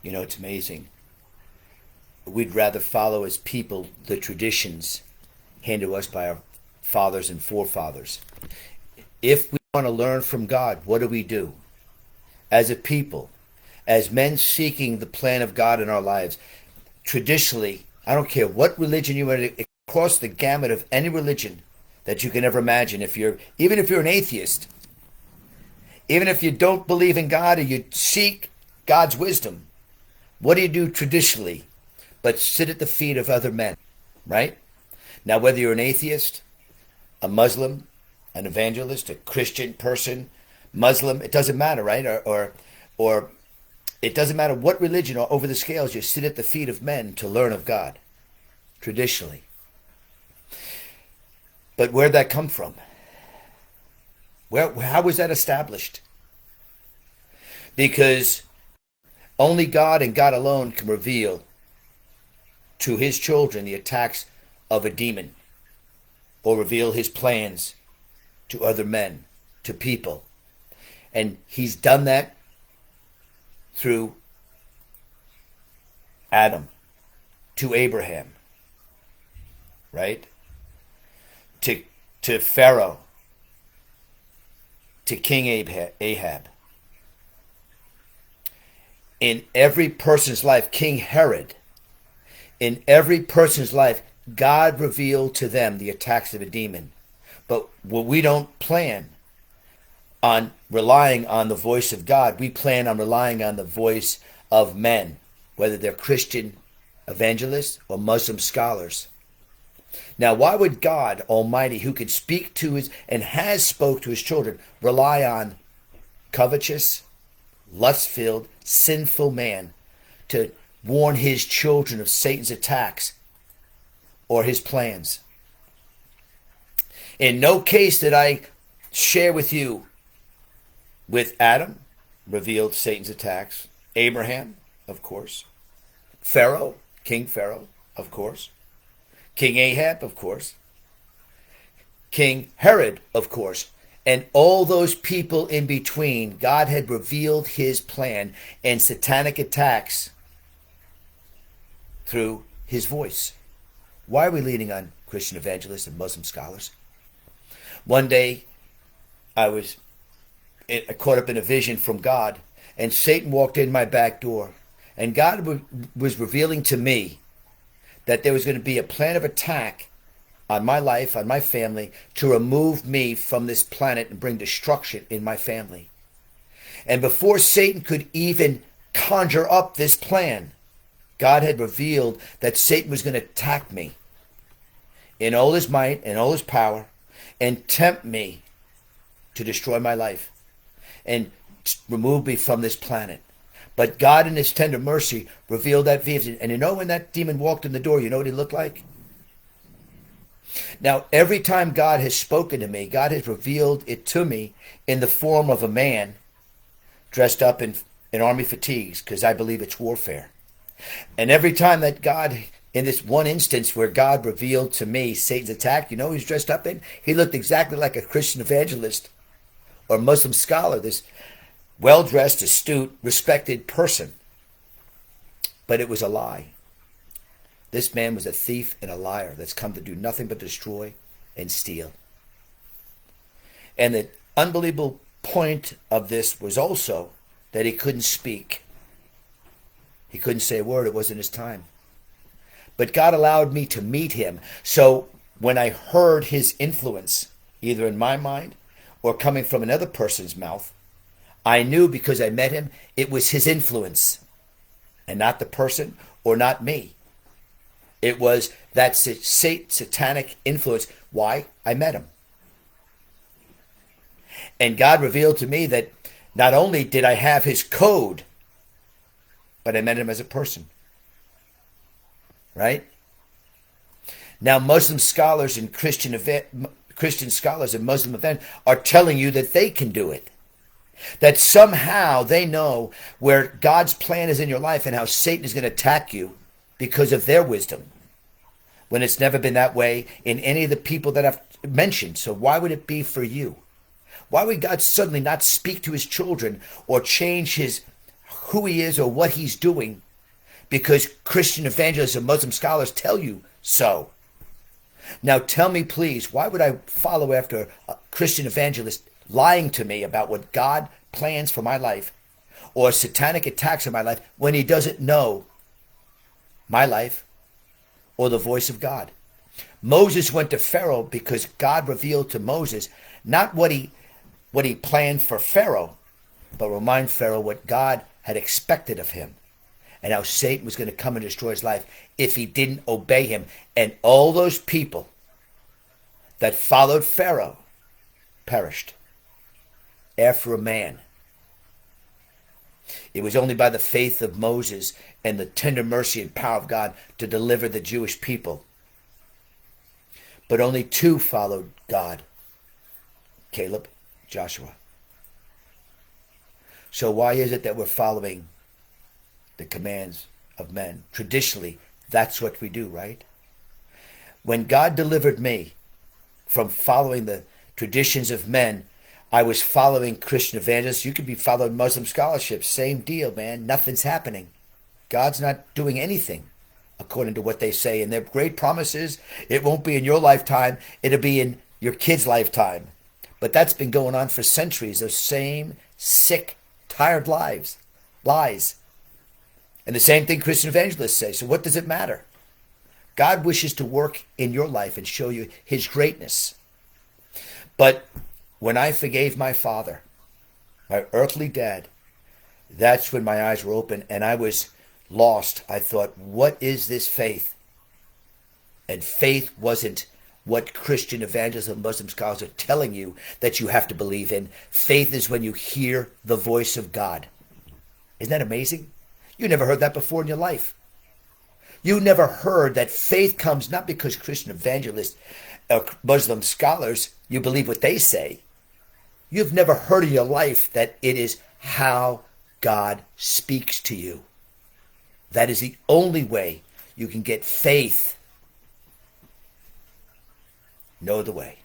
You know, it's amazing. We'd rather follow as people the traditions handed to us by our fathers and forefathers. If we want to learn from God, what do? As a people, as men seeking the plan of God in our lives, traditionally, I don't care what religion you are, across the gamut of any religion that you can ever imagine, even if you're an atheist, even if you don't believe in God or you seek God's wisdom, what do you do traditionally but sit at the feet of other men, right? Now, whether you're an atheist, a Muslim, an evangelist, a Christian person, Muslim, it doesn't matter, right? Or it doesn't matter what religion, or over the scales, you sit at the feet of men to learn of God, traditionally. But where'd that come from? How was that established? Because only God and God alone can reveal to his children the attacks of a demon, or reveal his plans to other men, to people. And he's done that through Adam, to Abraham, right? To Pharaoh, to King Ahab. In every person's life, King Herod, in every person's life, God revealed to them the attacks of a demon. But what we don't plan on relying on the voice of God, we plan on relying on the voice of men, whether they're Christian evangelists or Muslim scholars. Now, why would God Almighty, who can speak to his and has spoke to his children, rely on covetous, lust-filled, sinful man to warn his children of Satan's attacks or his plans? In no case did I share with you with Adam, revealed Satan's attacks, Abraham, of course, Pharaoh, King Pharaoh, of course, King Ahab, of course, King Herod, of course, and all those people in between. God had revealed his plan and satanic attacks through his voice. Why are we leaning on Christian evangelists and Muslim scholars? One day, I was caught up in a vision from God, and Satan walked in my back door, and God was revealing to me that there was going to be a plan of attack on my life, on my family, to remove me from this planet and bring destruction in my family. And before Satan could even conjure up this plan, God had revealed that Satan was going to attack me in all his might and all his power and tempt me to destroy my life and remove me from this planet. But God in his tender mercy revealed that vision. And you know, when that demon walked in the door, you know what he looked like? Now, every time God has spoken to me, God has revealed it to me in the form of a man dressed up in army fatigues, because I believe it's warfare. And every time that God, in this one instance where God revealed to me Satan's attack, you know who he's dressed up in? He looked exactly like a Christian evangelist or Muslim scholar, this well-dressed, astute, respected person. But it was a lie. This man was a thief and a liar that's come to do nothing but destroy and steal. And the unbelievable point of this was also that he couldn't speak. He couldn't say a word. It wasn't his time. But God allowed me to meet him. So when I heard his influence, either in my mind or coming from another person's mouth, I knew, because I met him, it was his influence and not the person or not me. It was that satanic influence. Why? I met him. And God revealed to me that not only did I have his code, but I met him as a person. Right? Now, Muslim scholars and Christian scholars and Muslim events are telling you that they can do it. That somehow they know where God's plan is in your life and how Satan is going to attack you because of their wisdom, when it's never been that way in any of the people that I've mentioned. So why would it be for you? Why would God suddenly not speak to his children or change his who he is or what he's doing because Christian evangelists and Muslim scholars tell you so. Now tell me, please, why would I follow after a Christian evangelist lying to me about what God plans for my life or satanic attacks on my life when he doesn't know my life or the voice of God? Moses went to Pharaoh because God revealed to Moses not what he planned for Pharaoh, but remind Pharaoh what God had expected of him and how Satan was going to come and destroy his life if he didn't obey him. And all those people that followed Pharaoh perished after a man. It was only by the faith of Moses and the tender mercy and power of God to deliver the Jewish people. But only 2 followed God: Caleb, Joshua. So why is it that we're following the commands of men? Traditionally, that's what we do, right? When God delivered me from following the traditions of men, I was following Christian evangelists. You could be following Muslim scholarship. Same deal, man. Nothing's happening. God's not doing anything according to what they say. And their great promises, it won't be in your lifetime. It'll be in your kid's lifetime. But that's been going on for centuries. Those same sick, tired lies. And the same thing Christian evangelists say. So what does it matter? God wishes to work in your life and show you his greatness. But when I forgave my father, my earthly dad, that's when my eyes were open and I was lost. I thought, what is this faith? And faith wasn't what Christian evangelists and Muslim scholars are telling you that you have to believe in. Faith is when you hear the voice of God. Isn't that amazing? You never heard that before in your life. You never heard that faith comes not because Christian evangelists or Muslim scholars, you believe what they say. You've never heard in your life that it is how God speaks to you. That is the only way you can get faith. Know the way.